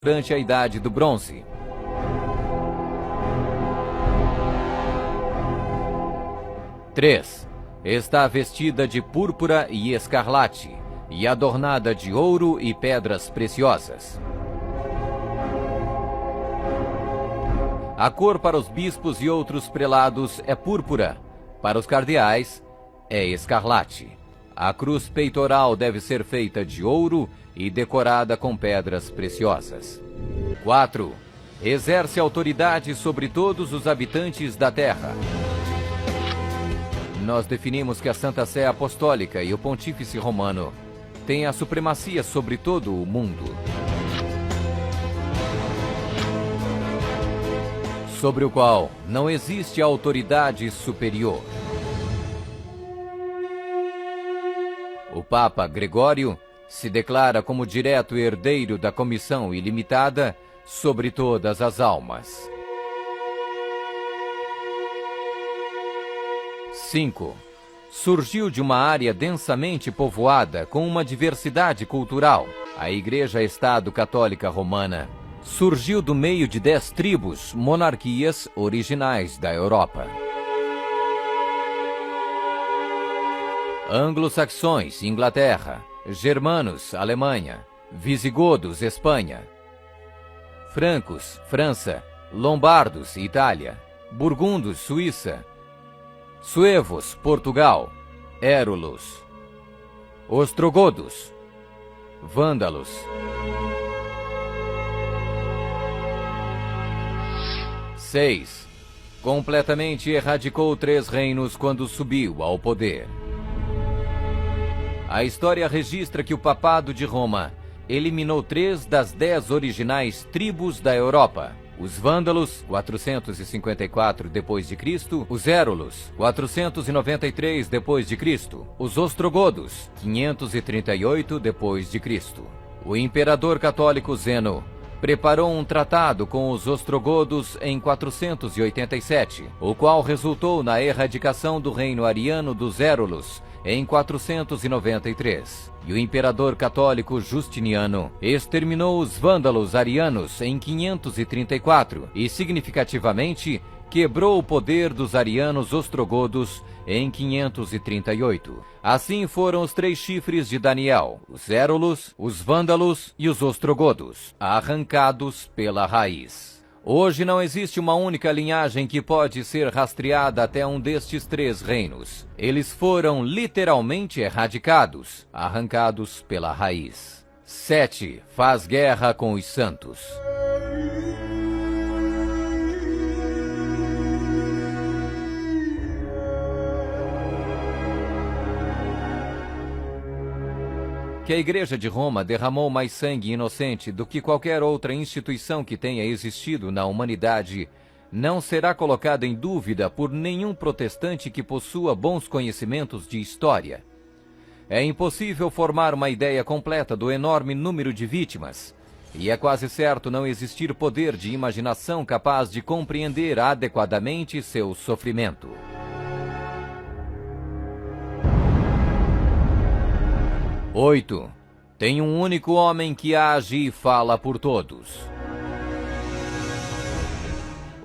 durante a Idade do Bronze. Três. Está vestida de púrpura e escarlate, e adornada de ouro e pedras preciosas. A cor para os bispos e outros prelados é púrpura, para os cardeais é escarlate. A cruz peitoral deve ser feita de ouro e decorada com pedras preciosas. 4. Exerce autoridade sobre todos os habitantes da terra. Nós definimos que a Santa Sé Apostólica e o Pontífice Romano têm a supremacia sobre todo o mundo, sobre o qual não existe autoridade superior. O Papa Gregório se declara como direto herdeiro da comissão ilimitada sobre todas as almas. 5. Surgiu de uma área densamente povoada com uma diversidade cultural. A Igreja-Estado Católica Romana surgiu do meio de 10 tribos, monarquias originais da Europa. Anglo-saxões, Inglaterra. Germanos, Alemanha. Visigodos, Espanha. Francos, França. Lombardos, Itália. Burgundos, Suíça. Suevos, Portugal. Érulos. Ostrogodos. Vândalos. 6. Completamente erradicou 3 reinos quando subiu ao poder. A história registra que o Papado de Roma eliminou 3 das 10 originais tribos da Europa. Os Vândalos, 454 d.C., os Érulos, 493 d.C., os Ostrogodos, 538 d.C. O imperador católico Zeno preparou um tratado com os Ostrogodos em 487, o qual resultou na erradicação do reino ariano dos Érulos em 493. E o imperador católico Justiniano exterminou os vândalos arianos em 534 e, significativamente, quebrou o poder dos arianos ostrogodos em 538. Assim foram os 3 chifres de Daniel, os Érulos, os vândalos e os ostrogodos, arrancados pela raiz. Hoje não existe uma única linhagem que pode ser rastreada até um destes 3 reinos. Eles foram literalmente erradicados, arrancados pela raiz. 7. Faz guerra com os santos. Que a Igreja de Roma derramou mais sangue inocente do que qualquer outra instituição que tenha existido na humanidade não será colocada em dúvida por nenhum protestante que possua bons conhecimentos de história. É impossível formar uma ideia completa do enorme número de vítimas, e é quase certo não existir poder de imaginação capaz de compreender adequadamente seu sofrimento. 8. Tem um único homem que age e fala por todos.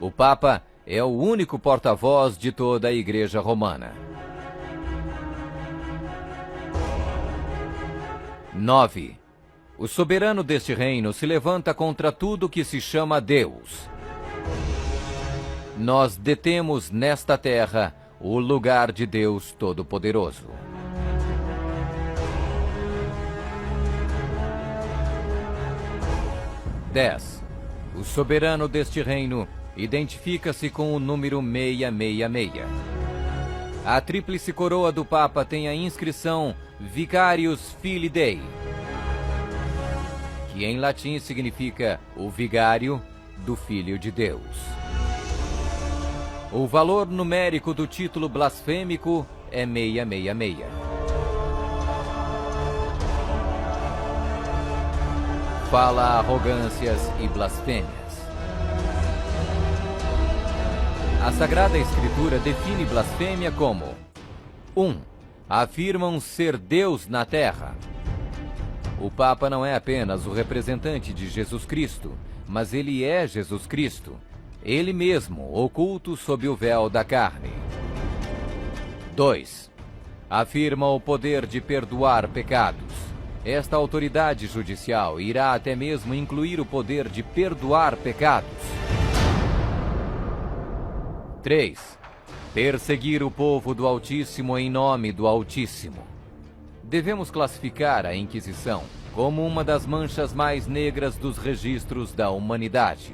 O Papa é o único porta-voz de toda a Igreja Romana. 9. O soberano deste reino se levanta contra tudo que se chama Deus. Nós detemos nesta terra o lugar de Deus Todo-Poderoso. 10. O soberano deste reino identifica-se com o número 666. A tríplice coroa do Papa tem a inscrição Vicarius Filii Dei, que em latim significa o vigário do Filho de Deus. O valor numérico do título blasfêmico é 666. Fala arrogâncias e blasfêmias. A Sagrada Escritura define blasfêmia como 1. Afirmam ser Deus na terra. O Papa não é apenas o representante de Jesus Cristo, mas ele é Jesus Cristo, ele mesmo oculto sob o véu da carne. 2. Afirma o poder de perdoar pecados. Esta autoridade judicial irá até mesmo incluir o poder de perdoar pecados. 3. Perseguir o povo do Altíssimo em nome do Altíssimo. Devemos classificar a Inquisição como uma das manchas mais negras dos registros da humanidade.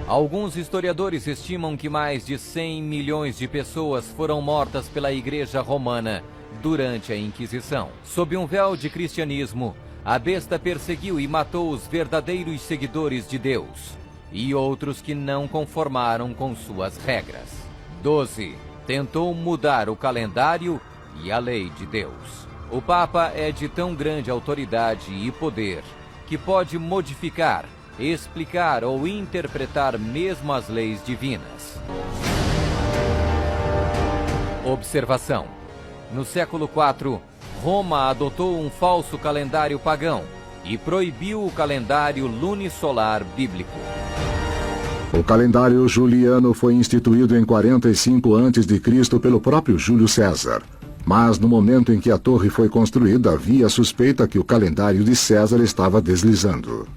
Alguns historiadores estimam que mais de 100 milhões de pessoas foram mortas pela Igreja Romana durante a Inquisição. Sob um véu de cristianismo, a besta perseguiu e matou os verdadeiros seguidores de Deus e outros que não conformaram com suas regras. 12. Tentou mudar o calendário e a lei de Deus. O Papa é de tão grande autoridade e poder que pode modificar, explicar ou interpretar mesmo as leis divinas. Observação: no século IV, Roma adotou um falso calendário pagão e proibiu o calendário lunisolar bíblico. O calendário juliano foi instituído em 45 a.C. pelo próprio Júlio César. Mas no momento em que a torre foi construída, havia a suspeita que o calendário de César estava deslizando.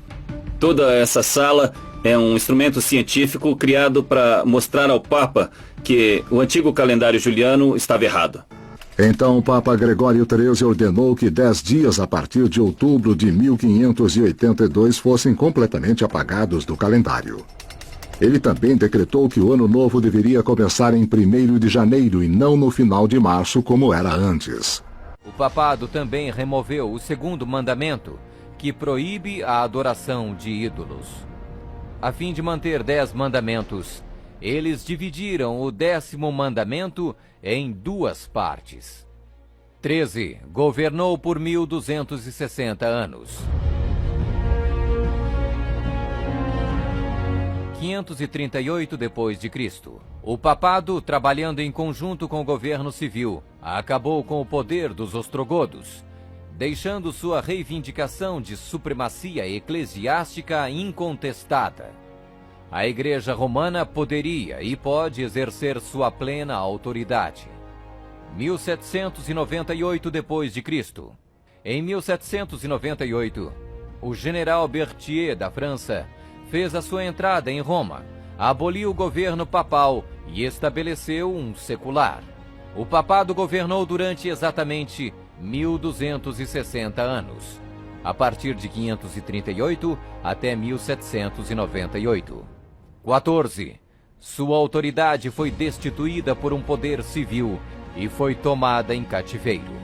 Toda essa sala é um instrumento científico criado para mostrar ao Papa que o antigo calendário juliano estava errado. Então o Papa Gregório XIII ordenou que 10 dias a partir de outubro de 1582 fossem completamente apagados do calendário. Ele também decretou que o ano novo deveria começar em 1º de janeiro e não no final de março, como era antes. O papado também removeu o 2º mandamento, que proíbe a adoração de ídolos. A fim de manter 10 mandamentos, eles dividiram o 10º mandamento em 2 partes. 13. Governou por 1260 anos. 538 d.C. O papado, trabalhando em conjunto com o governo civil, acabou com o poder dos ostrogodos, deixando sua reivindicação de supremacia eclesiástica incontestada. A Igreja Romana poderia e pode exercer sua plena autoridade. 1798 d.C. Em 1798, o general Berthier da França fez a sua entrada em Roma, aboliu o governo papal e estabeleceu um secular. O papado governou durante exatamente 1260 anos, a partir de 538 até 1798. 14. Sua autoridade foi destituída por um poder civil e foi tomada em cativeiro.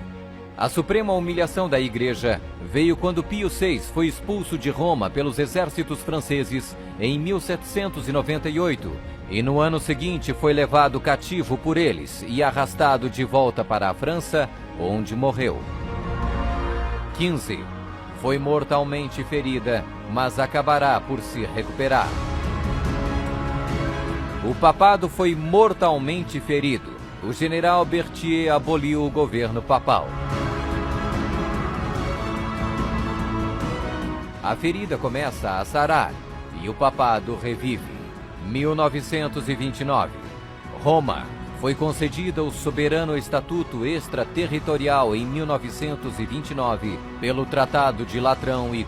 A suprema humilhação da Igreja veio quando Pio VI foi expulso de Roma pelos exércitos franceses em 1798 e no ano seguinte foi levado cativo por eles e arrastado de volta para a França, onde morreu. 15. Foi mortalmente ferida, mas acabará por se recuperar. O papado foi mortalmente ferido. O general Berthier aboliu o governo papal. A ferida começa a sarar e o papado revive. 1929. Roma foi concedida o soberano estatuto extraterritorial em 1929 pelo Tratado de Latrão e